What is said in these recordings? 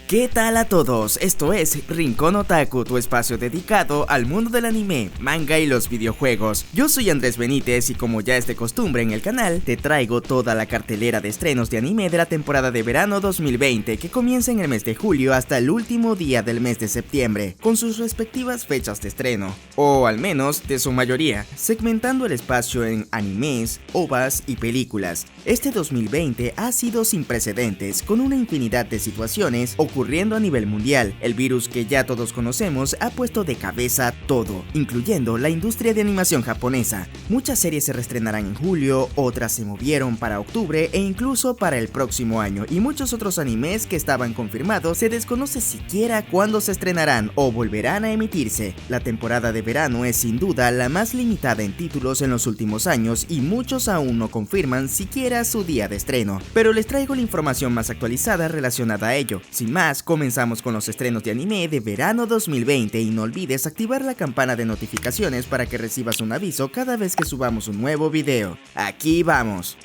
¿Qué tal a todos? Esto es Rincón Otaku, tu espacio dedicado al mundo del anime, manga y los videojuegos. Yo soy Andrés Benítez y como ya es de costumbre en el canal, te traigo toda la cartelera de estrenos de anime de la temporada de verano 2020 que comienza en el mes de julio hasta el último día del mes de septiembre, con sus respectivas fechas de estreno, o al menos de su mayoría, segmentando el espacio en animes, ovas y películas. Este 2020 ha sido sin precedentes, con una infinidad de situaciones ocurriendo a nivel mundial. El virus que ya todos conocemos ha puesto de cabeza todo, incluyendo la industria de animación japonesa. Muchas series se reestrenarán en julio, otras se movieron para octubre e incluso para el próximo año, y muchos otros animes que estaban confirmados se desconoce siquiera cuándo se estrenarán o volverán a emitirse. La temporada de verano es sin duda la más limitada en títulos en los últimos años y muchos aún no confirman siquiera su día de estreno, pero les traigo la información más actualizada relacionada a ello. Sin más, comenzamos con los estrenos de anime de verano 2020 y no olvides activar la campana de notificaciones para que recibas un aviso cada vez que subamos un nuevo video. ¡Aquí vamos!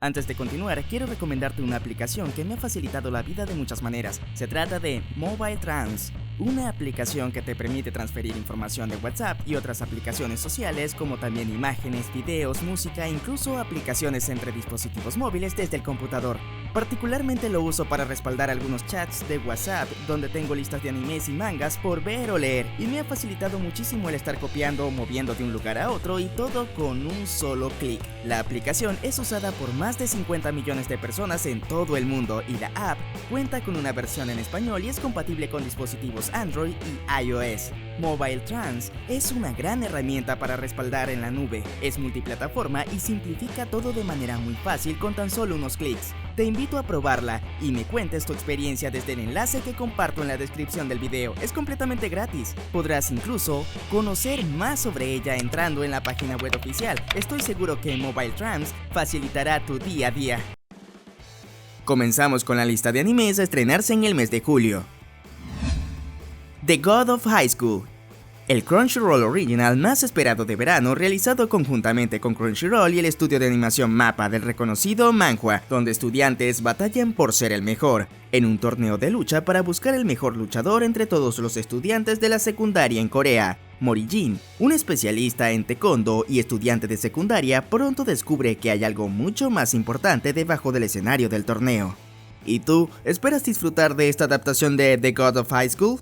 Antes de continuar, quiero recomendarte una aplicación que me ha facilitado la vida de muchas maneras. Se trata de Mobile Trans, una aplicación que te permite transferir información de WhatsApp y otras aplicaciones sociales, como también imágenes, videos, música e incluso aplicaciones entre dispositivos móviles desde el computador. Particularmente lo uso para respaldar algunos chats de WhatsApp donde tengo listas de animes y mangas por ver o leer, y me ha facilitado muchísimo el estar copiando o moviendo de un lugar a otro y todo con un solo clic. La aplicación es usada por más de 50 millones de personas en todo el mundo y la app cuenta con una versión en español y es compatible con dispositivos Android y iOS. Mobile Trans es una gran herramienta para respaldar en la nube, es multiplataforma y simplifica todo de manera muy fácil con tan solo unos clics. Te invito a probarla y me cuentes tu experiencia desde el enlace que comparto en la descripción del video. Es completamente gratis. Podrás incluso conocer más sobre ella entrando en la página web oficial. Estoy seguro que Mobile Trans facilitará tu día a día. Comenzamos con la lista de animes a estrenarse en el mes de julio. The God of High School, el Crunchyroll Original más esperado de verano, realizado conjuntamente con Crunchyroll y el estudio de animación MAPPA del reconocido Manhwa, donde estudiantes batallan por ser el mejor, en un torneo de lucha para buscar el mejor luchador entre todos los estudiantes de la secundaria en Corea. Morijin, un especialista en taekwondo y estudiante de secundaria, pronto descubre que hay algo mucho más importante debajo del escenario del torneo. ¿Y tú, esperas disfrutar de esta adaptación de The God of High School?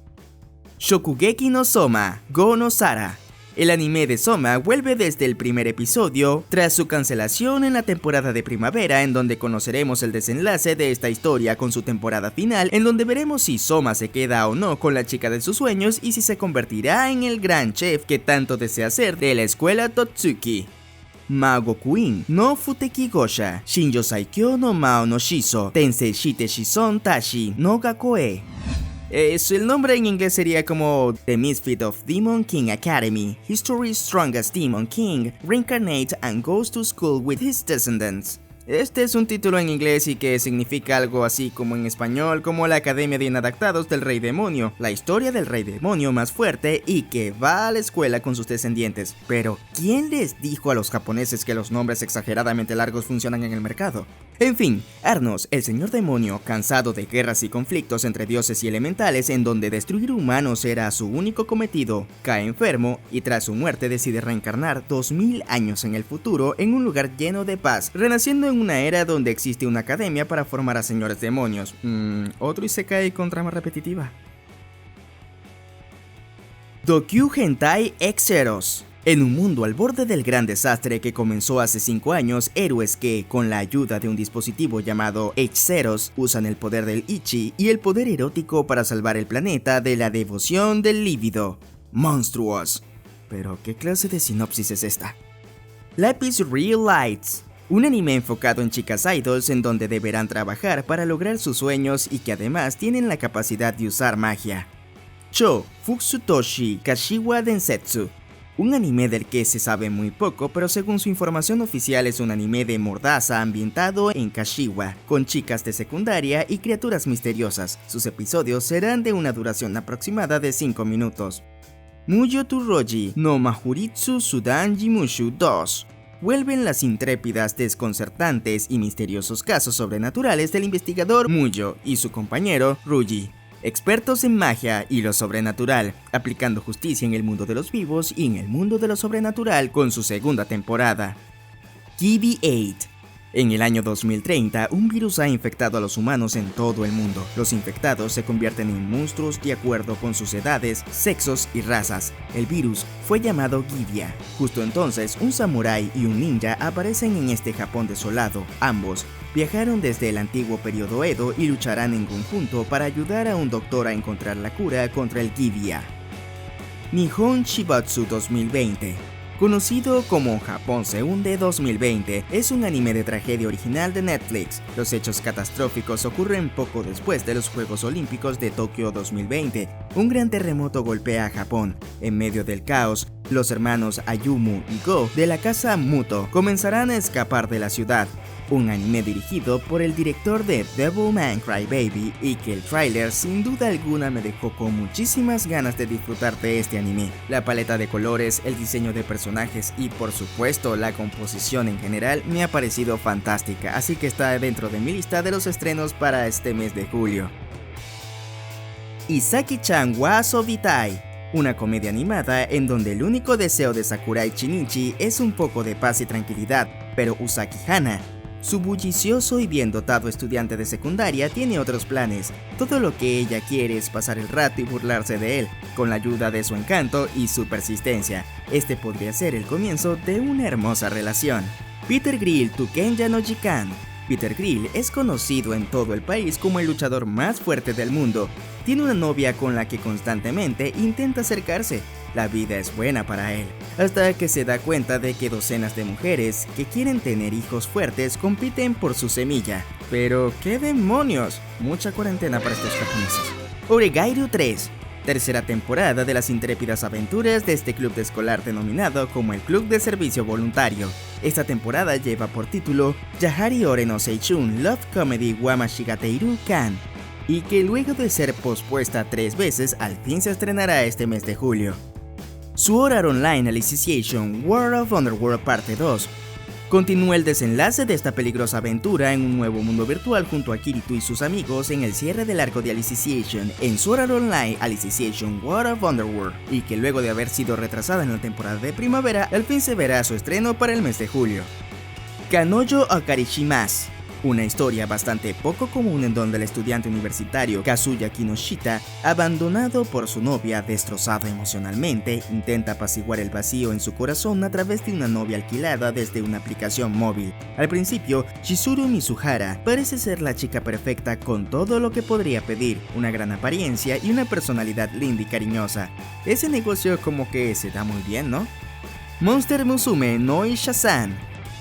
Shokugeki no Soma, Go no Sara. El anime de Soma vuelve desde el primer episodio tras su cancelación en la temporada de primavera, en donde conoceremos el desenlace de esta historia con su temporada final, en donde veremos si Soma se queda o no con la chica de sus sueños y si se convertirá en el gran chef que tanto desea ser de la escuela Totsuki. Mago Queen no Futeki Gosha, Shinjo Saikyo no Mao no Shiso, Tensei Shite Shison Tashi no Gakoe. El nombre en inglés sería como The Misfit of Demon King Academy, History's Strongest Demon King, Reincarnates and Goes to School with His Descendants. Este es un título en inglés y que significa algo así como en español como la Academia de Inadaptados del Rey Demonio, la historia del Rey Demonio más fuerte y que va a la escuela con sus descendientes. Pero, ¿quién les dijo a los japoneses que los nombres exageradamente largos funcionan en el mercado? En fin, Arnos, el señor demonio, cansado de guerras y conflictos entre dioses y elementales en donde destruir humanos era su único cometido, cae enfermo y tras su muerte decide reencarnar 2000 años en el futuro en un lugar lleno de paz, renaciendo en una era donde existe una academia para formar a señores demonios. Otro isekai con trama repetitiva. Dokyu Hentai X Zeros. En un mundo al borde del gran desastre que comenzó hace 5 años, héroes que, con la ayuda de un dispositivo llamado H-Zeros, usan el poder del Ichi y el poder erótico para salvar el planeta de la devoción del líbido. Monstruos. Pero, ¿qué clase de sinopsis es esta? Lapis Real Lights. Un anime enfocado en chicas idols en donde deberán trabajar para lograr sus sueños y que además tienen la capacidad de usar magia. Cho Futsutoshi Kashiwa Densetsu. Un anime del que se sabe muy poco, pero según su información oficial es un anime de mordaza ambientado en Kashiwa, con chicas de secundaria y criaturas misteriosas. Sus episodios serán de una duración aproximada de 5 minutos. Muyo Turoji no Mahuritsu Sudan Jimushu 2. Vuelven las intrépidas, desconcertantes y misteriosos casos sobrenaturales del investigador Muyo y su compañero Ruji, expertos en magia y lo sobrenatural, aplicando justicia en el mundo de los vivos y en el mundo de lo sobrenatural con su segunda temporada. GB8. En el año 2030, un virus ha infectado a los humanos en todo el mundo. Los infectados se convierten en monstruos de acuerdo con sus edades, sexos y razas. El virus fue llamado Gibia. Justo entonces, un samurái y un ninja aparecen en este Japón desolado. Ambos viajaron desde el antiguo periodo Edo y lucharán en conjunto para ayudar a un doctor a encontrar la cura contra el Gibia. Nihon Shibatsu 2020. Conocido como Japón se hunde 2020, es un anime de tragedia original de Netflix. Los hechos catastróficos ocurren poco después de los Juegos Olímpicos de Tokio 2020. Un gran terremoto golpea a Japón. En medio del caos, los hermanos Ayumu y Go de la casa Muto comenzarán a escapar de la ciudad. Un anime dirigido por el director de Devilman Crybaby y que el tráiler sin duda alguna me dejó con muchísimas ganas de disfrutar de este anime. La paleta de colores, el diseño de personajes y por supuesto la composición en general me ha parecido fantástica, así que está dentro de mi lista de los estrenos para este mes de julio. Isaki-chan wa Sobitai. Una comedia animada en donde el único deseo de Sakurai Shinichi es un poco de paz y tranquilidad, pero Usaki Hana, su bullicioso y bien dotado estudiante de secundaria, tiene otros planes. Todo lo que ella quiere es pasar el rato y burlarse de él, con la ayuda de su encanto y su persistencia. Este podría ser el comienzo de una hermosa relación. Peter Grill to Kenya no Jikan. Peter Grill es conocido en todo el país como el luchador más fuerte del mundo. Tiene una novia con la que constantemente intenta acercarse. La vida es buena para él, hasta que se da cuenta de que docenas de mujeres que quieren tener hijos fuertes compiten por su semilla. Pero ¡qué demonios! Mucha cuarentena para estos japoneses. Oregairu 3. Tercera temporada de las intrépidas aventuras de este club de escolar denominado como el Club de Servicio Voluntario. Esta temporada lleva por título Yahari Ore no Seichun Love Comedy wa Mashigateiru Kan, y que luego de ser pospuesta 3 veces al fin se estrenará este mes de julio. Sword Art Online Alicization War of Underworld Parte 2. Continúa el desenlace de esta peligrosa aventura en un nuevo mundo virtual junto a Kirito y sus amigos en el cierre del arco de Alicization en Sword Art Online Alicization War of Underworld, y que luego de haber sido retrasada en la temporada de primavera, al fin se verá su estreno para el mes de julio. Kanojo Okarishimasu. Una historia bastante poco común en donde el estudiante universitario Kazuya Kinoshita, abandonado por su novia, destrozado emocionalmente, intenta apaciguar el vacío en su corazón a través de una novia alquilada desde una aplicación móvil. Al principio, Chizuru Mizuhara parece ser la chica perfecta con todo lo que podría pedir, una gran apariencia y una personalidad linda y cariñosa. Ese negocio como que se da muy bien, ¿no? Monster Musume no Isha-san.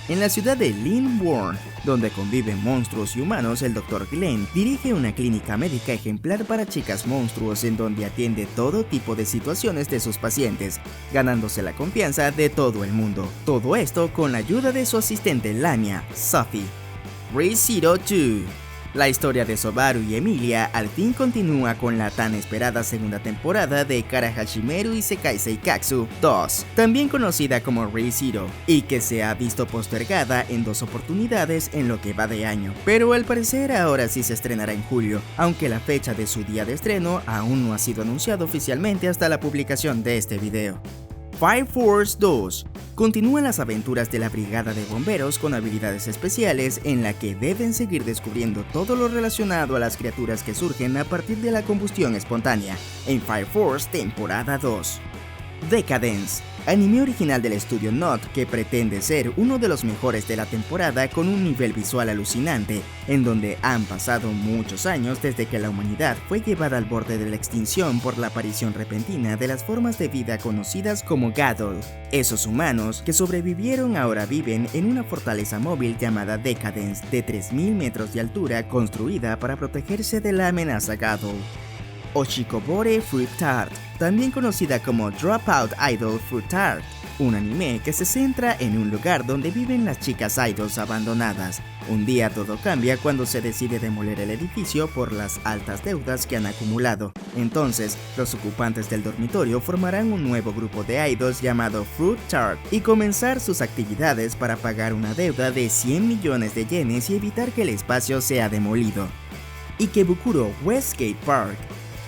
En la ciudad de Linborn, donde conviven monstruos y humanos, el Dr. Glenn dirige una clínica médica ejemplar para chicas monstruos en donde atiende todo tipo de situaciones de sus pacientes, ganándose la confianza de todo el mundo. Todo esto con la ayuda de su asistente Lamia, Sophie. Re:Zero 2. La historia de Sobaru y Emilia al fin continúa con la tan esperada segunda temporada de Kara Hashimeru Isekai Seikatsu 2, también conocida como Re:Zero, y que se ha visto postergada en 2 oportunidades en lo que va de año, pero al parecer ahora sí se estrenará en julio, aunque la fecha de su día de estreno aún no ha sido anunciado oficialmente hasta la publicación de este video. Fire Force 2. Continúan las aventuras de la brigada de bomberos con habilidades especiales en la que deben seguir descubriendo todo lo relacionado a las criaturas que surgen a partir de la combustión espontánea en Fire Force temporada 2. Decadence. Anime original del estudio Not que pretende ser uno de los mejores de la temporada con un nivel visual alucinante, en donde han pasado muchos años desde que la humanidad fue llevada al borde de la extinción por la aparición repentina de las formas de vida conocidas como Gadol. Esos humanos que sobrevivieron ahora viven en una fortaleza móvil llamada Decadence de 3000 metros de altura construida para protegerse de la amenaza Gadol. Oshikobore Fruit Tart, también conocida como Dropout Idol Fruit Tart, un anime que se centra en un lugar donde viven las chicas idols abandonadas. Un día todo cambia cuando se decide demoler el edificio por las altas deudas que han acumulado. Entonces, los ocupantes del dormitorio formarán un nuevo grupo de idols llamado Fruit Tart y comenzar sus actividades para pagar una deuda de 100 millones de yenes y evitar que el espacio sea demolido. Ikebukuro Westgate Park.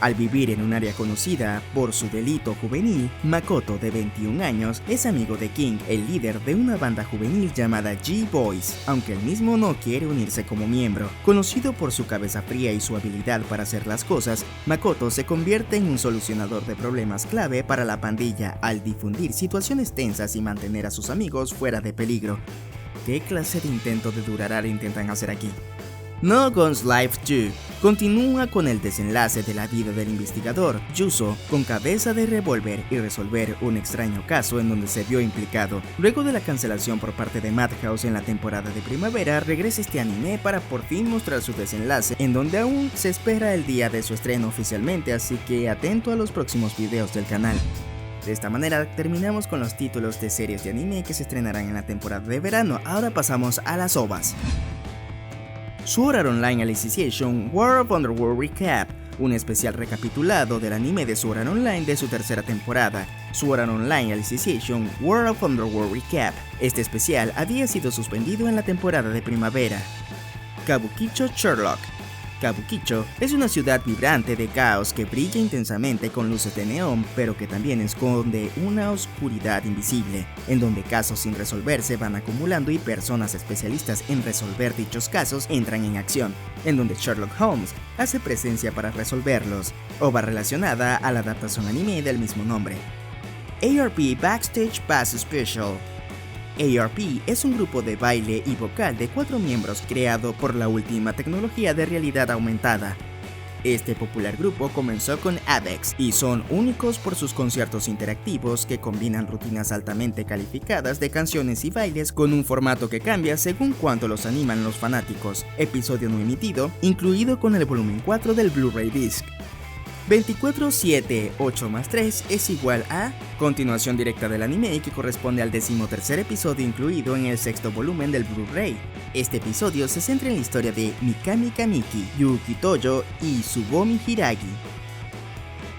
Al vivir en un área conocida por su delito juvenil, Makoto, de 21 años, es amigo de King, el líder de una banda juvenil llamada G-Boys, aunque él mismo no quiere unirse como miembro. Conocido por su cabeza fría y su habilidad para hacer las cosas, Makoto se convierte en un solucionador de problemas clave para la pandilla al difundir situaciones tensas y mantener a sus amigos fuera de peligro. ¿Qué clase de intento de Durarara intentan hacer aquí? No Guns Life 2 continúa con el desenlace de la vida del investigador Yuzo con cabeza de revólver y resolver un extraño caso en donde se vio implicado. Luego de la cancelación por parte de Madhouse en la temporada de primavera, regresa este anime para por fin mostrar su desenlace, en donde aún se espera el día de su estreno oficialmente, así que atento a los próximos videos del canal. De esta manera terminamos con los títulos de series de anime que se estrenarán en la temporada de verano. Ahora pasamos a las OVAs. Sword Art Online Alicization War of Underworld Recap, un especial recapitulado del anime de Sword Art Online de su tercera temporada, Sword Art Online Alicization War of Underworld Recap. Este especial había sido suspendido en la temporada de primavera. Kabukicho Sherlock. Kabukicho es una ciudad vibrante de caos que brilla intensamente con luces de neón, pero que también esconde una oscuridad invisible, en donde casos sin resolver se van acumulando y personas especialistas en resolver dichos casos entran en acción, en donde Sherlock Holmes hace presencia para resolverlos, ova relacionada a la adaptación anime del mismo nombre. ARP Backstage Pass Special. ARP es un grupo de baile y vocal de 4 miembros creado por la última tecnología de realidad aumentada. Este popular grupo comenzó con Avex y son únicos por sus conciertos interactivos que combinan rutinas altamente calificadas de canciones y bailes con un formato que cambia según cuánto los animan los fanáticos. Episodio no emitido, incluido con el volumen 4 del Blu-ray Disc. 24-7-8 más 3 es igual a continuación directa del anime que corresponde al 13º episodio incluido en el 6º volumen del Blu-ray. Este episodio se centra en la historia de Mikami Kamiki, Yuki Toyo y Tsubomi Hiragi.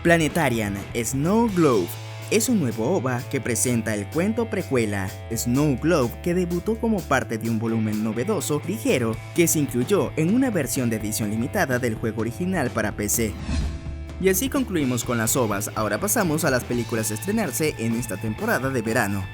Planetarian Snow Globe es un nuevo OVA que presenta el cuento precuela Snow Globe, que debutó como parte de un volumen novedoso ligero que se incluyó en una versión de edición limitada del juego original para PC. Y así concluimos con las OVAs. Ahora pasamos a las películas a estrenarse en esta temporada de verano.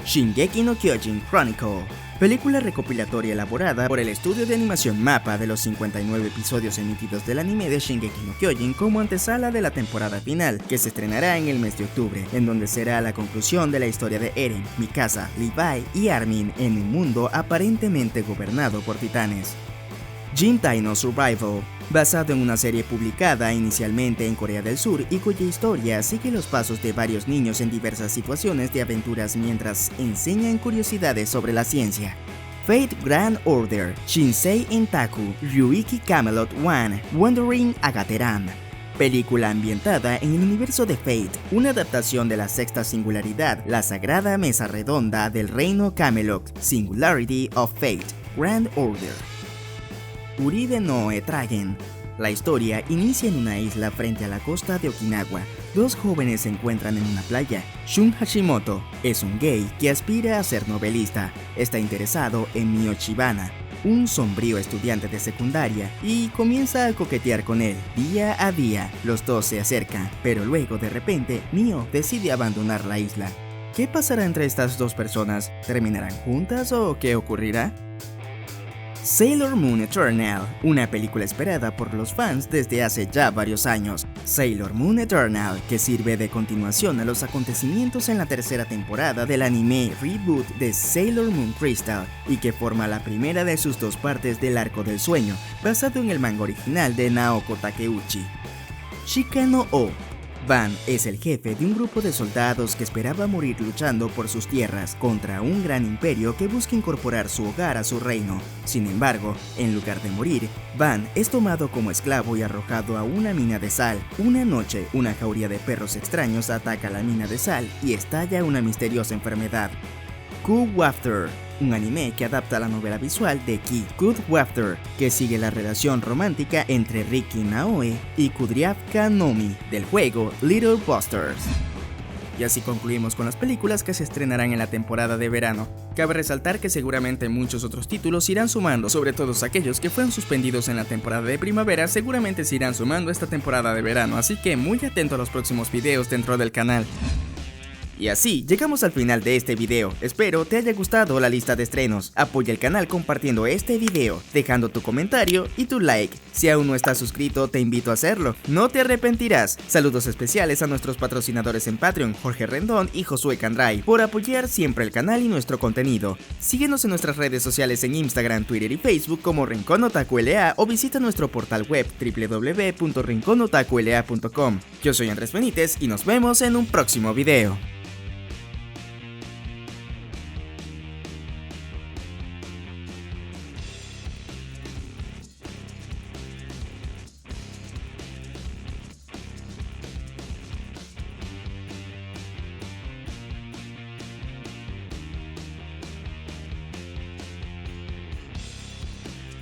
Shingeki no Kyojin Chronicle, película recopilatoria elaborada por el estudio de animación MAPPA de los 59 episodios emitidos del anime de Shingeki no Kyojin como antesala de la temporada final, que se estrenará en el mes de octubre, en donde será la conclusión de la historia de Eren, Mikasa, Levi y Armin en un mundo aparentemente gobernado por titanes. Jintai no Survival, basado en una serie publicada inicialmente en Corea del Sur y cuya historia sigue los pasos de varios niños en diversas situaciones de aventuras mientras enseñan curiosidades sobre la ciencia. Fate Grand Order, Shinsei Entaku, Ryuiki Camelot 1, Wandering Agateran. Película ambientada en el universo de Fate, una adaptación de la sexta singularidad, la sagrada mesa redonda del reino Camelot, Singularity of Fate, Grand Order. Uribe no Etragen. La historia inicia en una isla frente a la costa de Okinawa. Dos jóvenes se encuentran en una playa. Shun Hashimoto es un gay que aspira a ser novelista. Está interesado en Mio Shibana, un sombrío estudiante de secundaria, y comienza a coquetear con él. Día a día, los dos se acercan, pero luego de repente, Mio decide abandonar la isla. ¿Qué pasará entre estas dos personas? ¿Terminarán juntas o qué ocurrirá? Sailor Moon Eternal, una película esperada por los fans desde hace ya varios años. Sailor Moon Eternal, que sirve de continuación a los acontecimientos en la tercera temporada del anime reboot de Sailor Moon Crystal, y que forma la primera de sus dos partes del Arco del Sueño, basado en el manga original de Naoko Takeuchi. Shika no O, Van es el jefe de un grupo de soldados que esperaba morir luchando por sus tierras contra un gran imperio que busca incorporar su hogar a su reino. Sin embargo, en lugar de morir, Van es tomado como esclavo y arrojado a una mina de sal. Una noche, una jauría de perros extraños ataca la mina de sal y estalla una misteriosa enfermedad. Q-Wafter, un anime que adapta la novela visual de Ki Q-Wafter, que sigue la relación romántica entre Riki Naoe y Kudryavka Nomi del juego Little Busters. Y así concluimos con las películas que se estrenarán en la temporada de verano. Cabe resaltar que seguramente muchos otros títulos irán sumando, sobre todo aquellos que fueron suspendidos en la temporada de primavera seguramente se irán sumando esta temporada de verano, así que muy atento a los próximos videos dentro del canal. Y así llegamos al final de este video. Espero te haya gustado la lista de estrenos. Apoya el canal compartiendo este video, dejando tu comentario y tu like. Si aún no estás suscrito, te invito a hacerlo. No te arrepentirás. Saludos especiales a nuestros patrocinadores en Patreon, Jorge Rendón y Josué Candray, por apoyar siempre el canal y nuestro contenido. Síguenos en nuestras redes sociales en Instagram, Twitter y Facebook como Rincón Otaku LA o visita nuestro portal web www.rinconotakula.com. Yo soy Andrés Benítez y nos vemos en un próximo video.